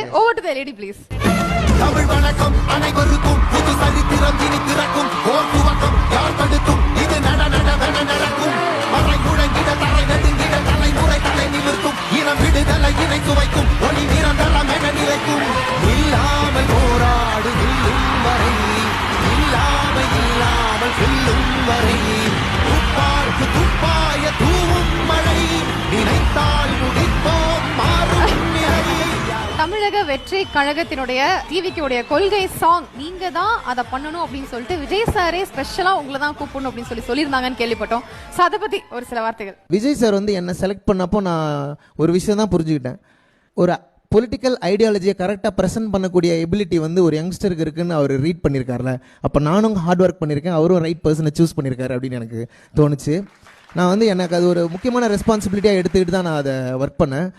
Over to the lady, please. Tamil வணக்கம் அனைவருக்கும் புது சரித்திரம் இனி பிறக்கும் ஓர் துவக்கம் யார் தடுக்கும் இது நடக்கும் மறை முழங்கிட தலை நெடுங்கிட தலைமுறை தலை நிமிர்க்கும் இனம் விடுதலை இணை சுவைக்கும் ஒளி நிரந்தரம் என நிலைக்கும் இல்லாமல் போராடு வெல்லும் வரை இல்லாமல் வெல்லும் வரை துப்பார்க்கு துப்பாய தூவும் மழை நினைத்தால் முடிப்போம் மாறும் நிலை. தமிழக வெற்றி கழகத்தினுடைய டிவிக்குடைய கொள்கை சாங் நீங்க தான் அதை பண்ணணும் அப்படின்னு சொல்லிட்டு விஜய் சாரே ஸ்பெஷலா உங்களை தான் கூப்பிடணும் அப்படின்னு சொல்லியிருந்தாங்கன்னு கேள்விப்பட்டோம். ஸோ அதை பத்தி ஒரு சில வார்த்தைகள். விஜய் சார் வந்து என்னை செலக்ட் பண்ணப்போ நான் ஒரு விஷயம் தான் புரிஞ்சுக்கிட்டேன். ஒரு பொலிட்டிக்கல் ஐடியாலஜியை கரெக்டாக ப்ரெசென்ட் பண்ணக்கூடிய எபிலிட்டி வந்து ஒரு யங்ஸ்டருக்கு இருக்குன்னு அவர் ரீட் பண்ணியிருக்காருல, அப்போ நானும் ஹார்ட் ஒர்க் பண்ணியிருக்கேன், அவரும் ரைட் பர்சனை சூஸ் பண்ணியிருக்காரு அப்படின்னு எனக்கு தோணுச்சு. நான் வந்து எனக்கு அது ஒரு முக்கியமான ரெஸ்பான்சிபிலிட்டியாக எடுத்துக்கிட்டு தான் நான் அதை ஒர்க் பண்ணேன்.